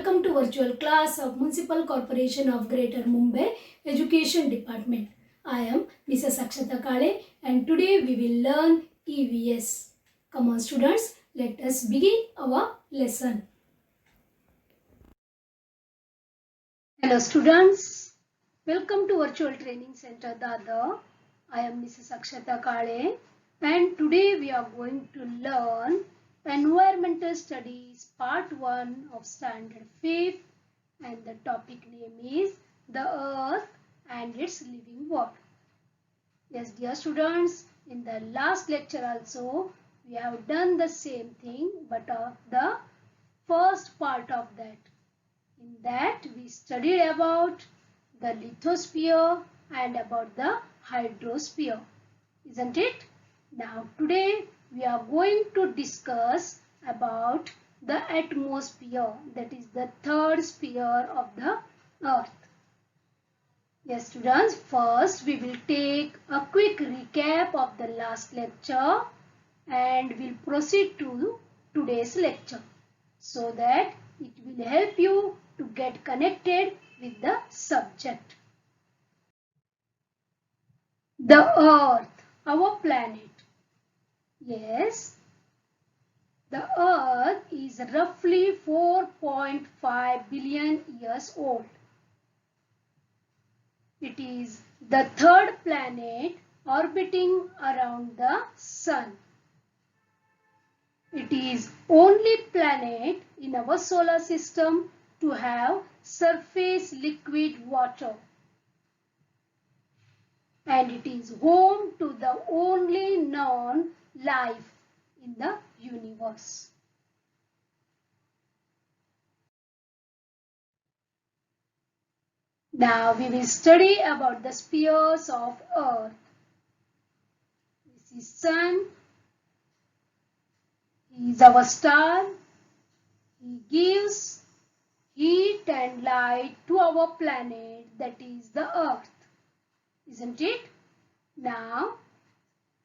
Welcome to virtual class of Municipal Corporation of Greater Mumbai Education Department. I am Mrs. Akshata Kale and today we will learn EVS. Come on students, let us begin our lesson. Hello students, welcome to Virtual Training Center Dadar. I am Mrs. Akshata Kale and today we are going to learn Environmental Studies Part 1 of Standard 5th and the topic name is the Earth and its living world. Yes dear students, in the last lecture also we have done the same thing but the first part of that. In that we studied about the lithosphere and about the hydrosphere, isn't it? Now today we are going to discuss about the atmosphere, that is the third sphere of the earth. Yes students, first we will take a quick recap of the last lecture and we'll proceed to today's lecture so that it will help you to get connected with the subject. The earth, our planet. Yes, the earth is roughly 4.5 billion years old. It is the third planet orbiting around the sun. It is only planet in our solar system to have surface liquid water. And it is home to the only known life in the universe. Now we will study about the spheres of Earth. This is Sun. He is our star. He gives heat and light to our planet, that is the Earth. Isn't it? Now,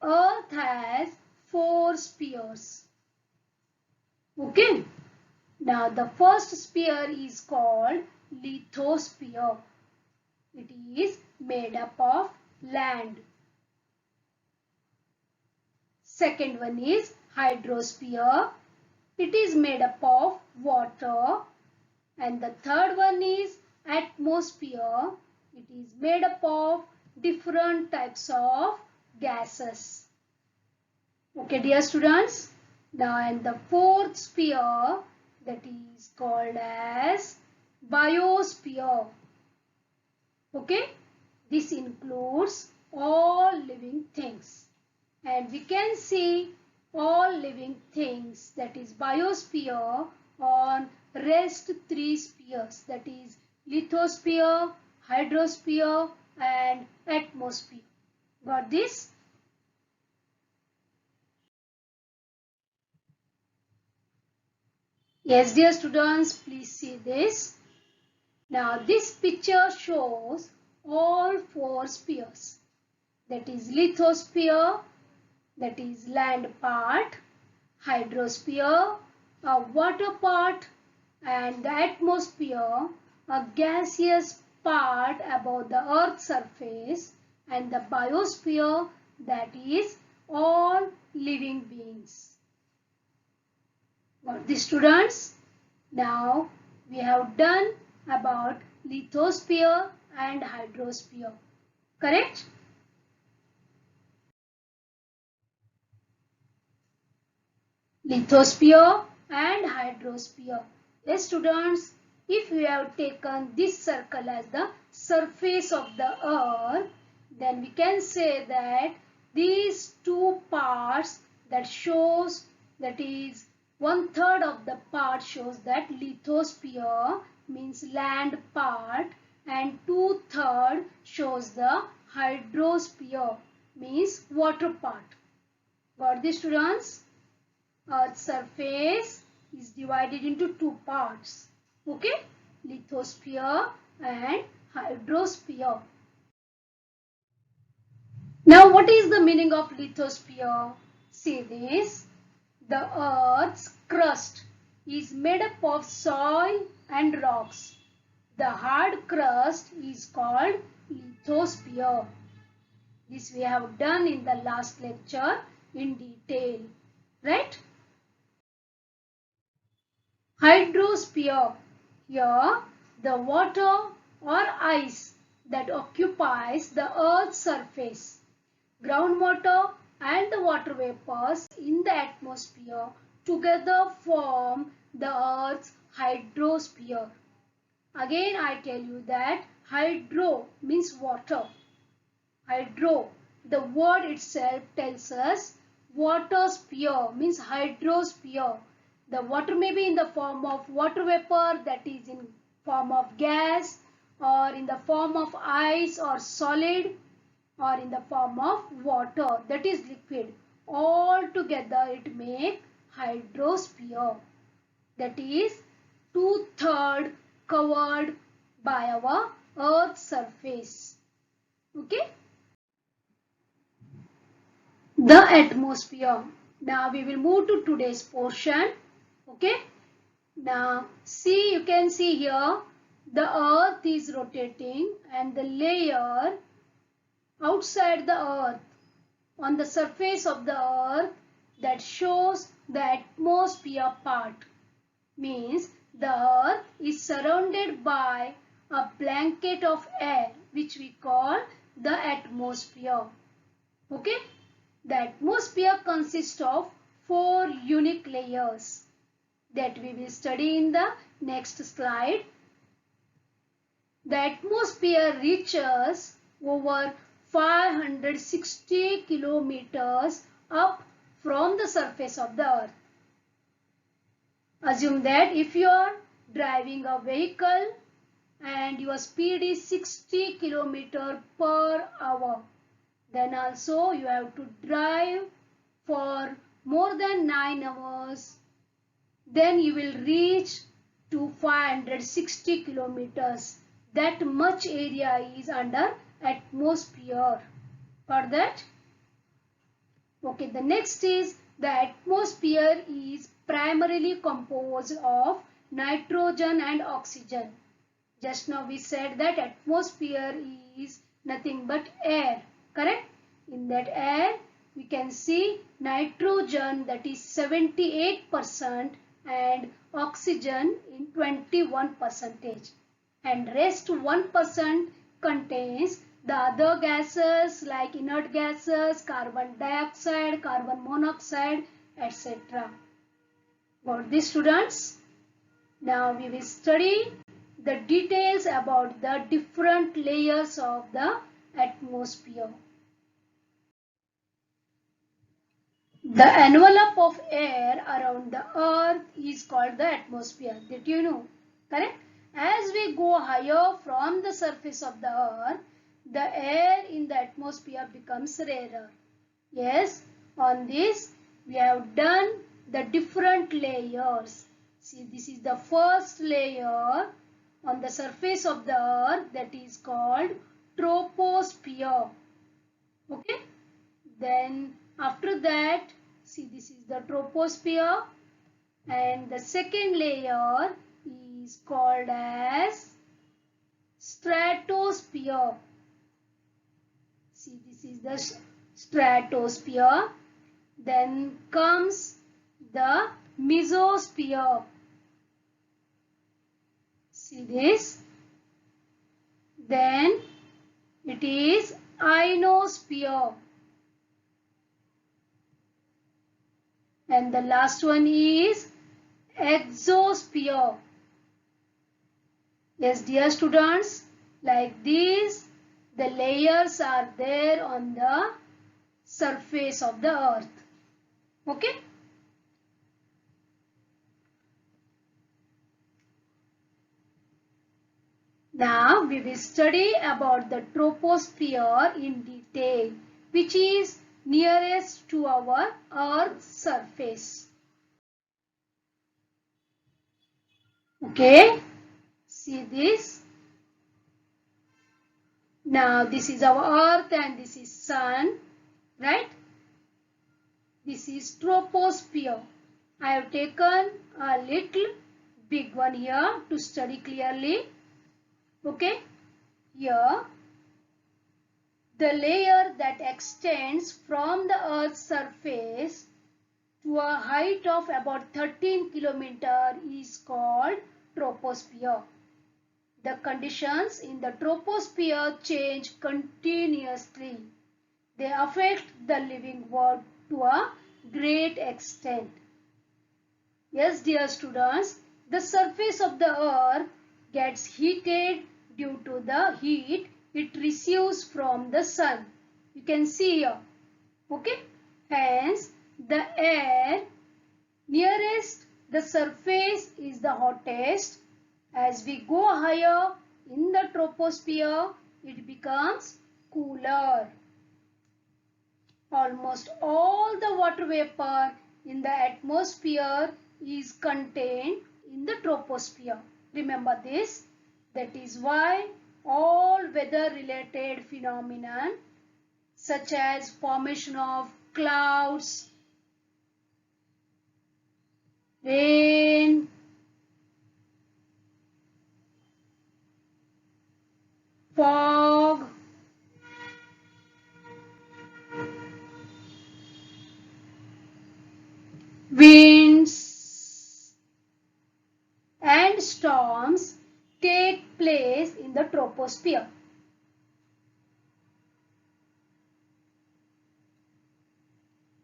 Earth has 4 spheres. Okay. Now, the first sphere is called lithosphere. It is made up of land. Second one is hydrosphere. It is made up of water. And the third one is atmosphere. It is made up of different types of gases. Okay dear students. Now and the fourth sphere, that is called as biosphere. Okay. This includes all living things. And we can see all living things, that is biosphere, on rest 3 spheres, that is lithosphere, hydrosphere and atmosphere. Got this? Yes dear students, please see this. Now this picture shows all 4 spheres, that is lithosphere, that is land part, hydrosphere, a water part, and the atmosphere, a gaseous part above the earth's surface, and the biosphere, that is all living beings. Got this students? Now we have done about lithosphere and hydrosphere. Correct? Lithosphere and hydrosphere. Yes students, if we have taken this circle as the surface of the earth, then we can say that these 2 parts that shows, that is 1/3 of the part shows that lithosphere means land part and 2/3 shows the hydrosphere means water part. Got this students? Earth's surface is divided into 2 parts. Okay? Lithosphere and hydrosphere. Now what is the meaning of lithosphere? See this. The Earth's crust is made up of soil and rocks. The hard crust is called lithosphere. This we have done in the last lecture in detail, right? Hydrosphere. Here, the water or ice that occupies the Earth's surface. Groundwater and the water vapors in the atmosphere together form the Earth's hydrosphere. Again, I tell you that hydro means water. Hydro, the word itself tells us water sphere means hydrosphere. The water may be in the form of water vapor, that is in form of gas, or in the form of ice or solid, or in the form of water, that is liquid. All together it make hydrosphere, that is 2/3 covered by our earth's surface. Okay. The atmosphere. Now we will move to today's portion. Okay. Now see, you can see here the earth is rotating and the layer outside the earth on the surface of the earth that shows the atmosphere part means the earth is surrounded by a blanket of air which we call the atmosphere. Okay. The atmosphere consists of 4 unique layers that we will study in the next slide. The atmosphere reaches over 560 kilometers up from the surface of the earth. Assume that if you are driving a vehicle and your speed is 60 kilometers per hour, then also you have to drive for more than 9 hours. Then you will reach to 560 kilometers. That much area is under atmosphere. For that, okay, the next is the atmosphere is primarily composed of nitrogen and oxygen. Just now we said that atmosphere is nothing but air. Correct? In that air, we can see nitrogen, that is 78%, and oxygen in 21%. And rest 1% contains the other gases like inert gases, carbon dioxide, carbon monoxide, etc. Got this, students? Now we will study the details about the different layers of the atmosphere. The envelope of air around the earth is called the atmosphere. Did you know? Correct? As we go higher from the surface of the earth, the air in the atmosphere becomes rarer. Yes, on this we have done the different layers. See, this is the first layer on the surface of the earth, that is called troposphere. Okay? Then after that, see, this is the troposphere, and the second layer is called as stratosphere. See, this is the stratosphere. Then comes the mesosphere. See this. Then it is ionosphere. And the last one is exosphere. Yes, dear students, like this, the layers are there on the surface of the earth. Okay? Now we will study about the troposphere in detail, which is nearest to our Earth's surface. Okay, see this. Now this is our Earth and this is Sun, right? This is troposphere. I have taken a little big one here to study clearly. Okay, here the layer that extends from the Earth's surface to a height of about 13 km is called troposphere. The conditions in the troposphere change continuously. They affect the living world to a great extent. Yes, dear students, the surface of the earth gets heated due to the heat it receives from the sun. You can see here. Okay. Hence, the air nearest the surface is the hottest. As we go higher in the troposphere, it becomes cooler. Almost all the water vapor in the atmosphere is contained in the troposphere. Remember this. That is why all weather related phenomena such as formation of clouds, rain, fog, winds and storms take place in the troposphere.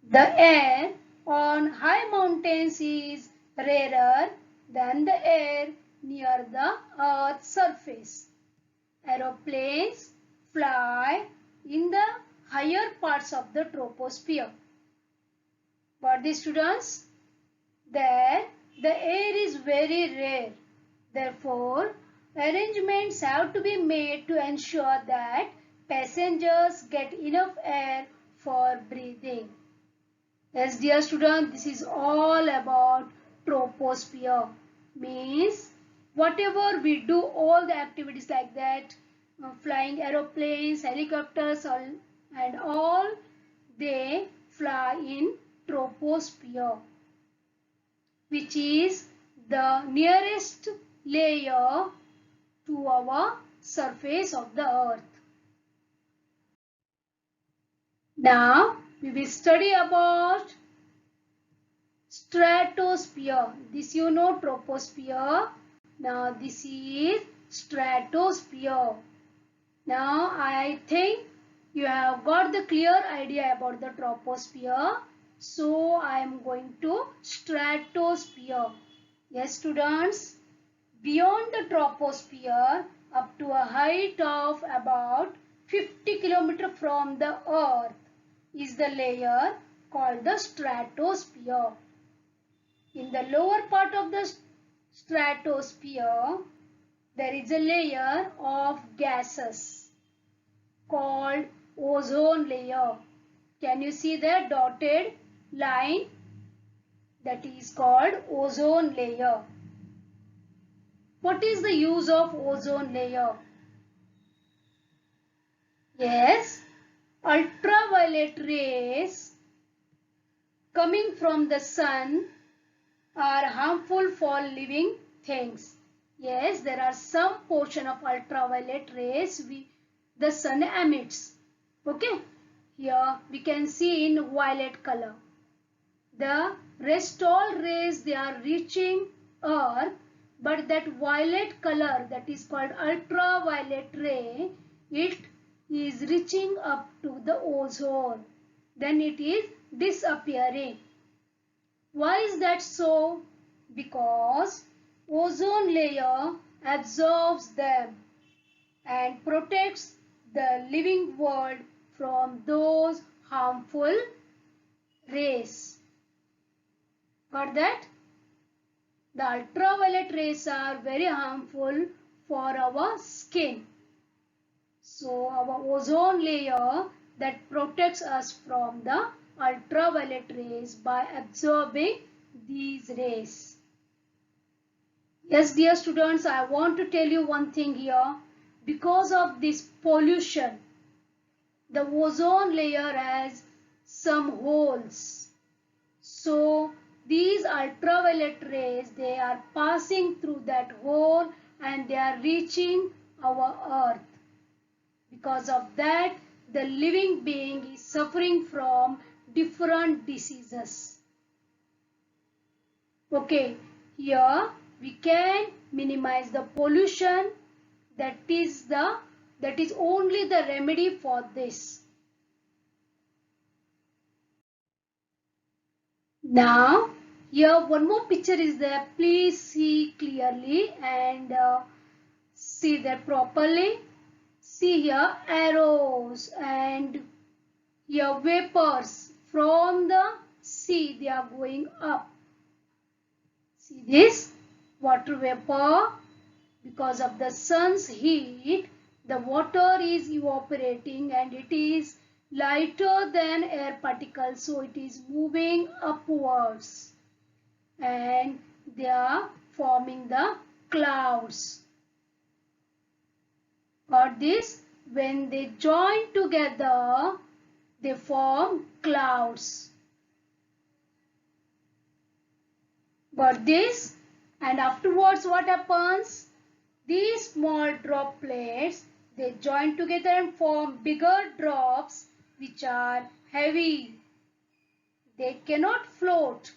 The air on high mountains is rarer than the air near the Earth's surface. Aeroplanes fly in the higher parts of the troposphere. But the students, there the air is very rare. Therefore, arrangements have to be made to ensure that passengers get enough air for breathing. Yes, dear students, this is all about troposphere. Means whatever we do, all the activities like that, flying aeroplanes, helicopters, and all, they fly in troposphere, which is the nearest layer to our surface of the earth. Now we will study about stratosphere. This you know, troposphere. Now this is stratosphere. Now I think you have got the clear idea about the troposphere. So I am going to stratosphere. Yes, students, beyond the troposphere up to a height of about 50 km from the earth is the layer called the stratosphere. In the lower part of the stratosphere, there is a layer of gases called ozone layer. Can you see the dotted line? That is called ozone layer. What is the use of ozone layer? Yes, ultraviolet rays coming from the sun are harmful for living things. Yes, there are some portion of ultraviolet rays the sun emits. Okay, here we can see in violet color. The rest all rays, they are reaching earth, but that violet color, that is called ultraviolet ray, it is reaching up to the ozone. Then it is disappearing. Why is that so? Because ozone layer absorbs them and protects the living world from those harmful rays. Got that? The ultraviolet rays are very harmful for our skin. So our ozone layer that protects us from the ultraviolet rays by absorbing these rays. Yes, dear students, I want to tell you one thing here. Because of this pollution, the ozone layer has some holes. So these ultraviolet rays, they are passing through that hole and they are reaching our earth. Because of that, the living being is suffering from different diseases. Okay, here we can minimize the pollution. That is only the remedy for this. Now, here one more picture is there. Please see clearly and see that properly. See here arrows and here vapors from the sea, they are going up. See this water vapor, because of the sun's heat, the water is evaporating and it is lighter than air particles, so it is moving upwards and they are forming the clouds. Got this? When they join together, they form clouds. Got this? And afterwards what happens? These small droplets, they join together and form bigger drops which are heavy. They cannot float.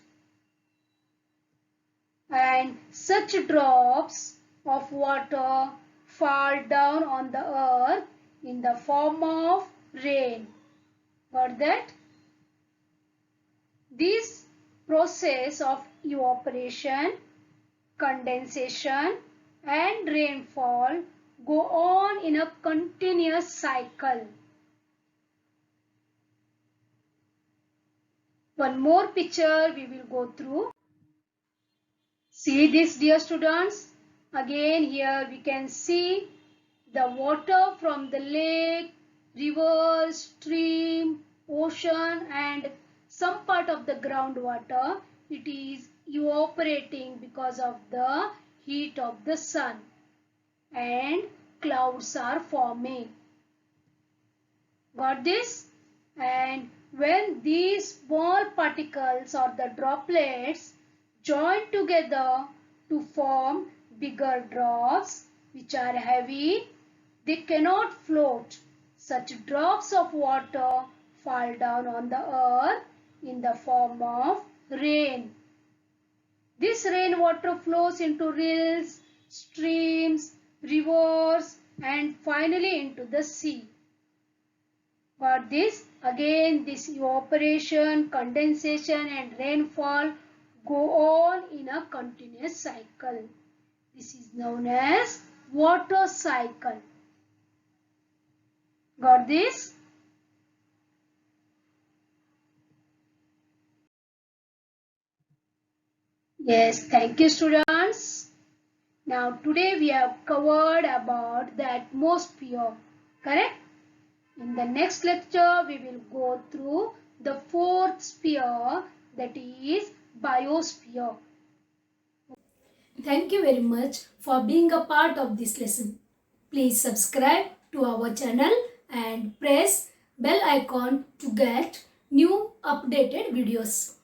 And such drops of water fall down on the earth in the form of rain. Got that? This process of evaporation, condensation and rainfall go on in a continuous cycle. One more picture we will go through. See this, dear students. Again here we can see the water from the lake, river, stream, ocean and some part of the groundwater. It is evaporating because of the heat of the sun and clouds are forming. Got this? And when these small particles or the droplets join together to form bigger drops which are heavy, they cannot float. Such drops of water fall down on the earth in the form of rain. This rainwater flows into rills, streams, rivers and finally into the sea. Got this? Again, this evaporation, condensation and rainfall go on in a continuous cycle. This is known as water cycle. Got this? Yes, thank you students. Now today we have covered about the atmosphere, correct? In the next lecture we will go through the fourth sphere, that is biosphere. Thank you very much for being a part of this lesson. Please subscribe to our channel and press bell icon to get new updated videos.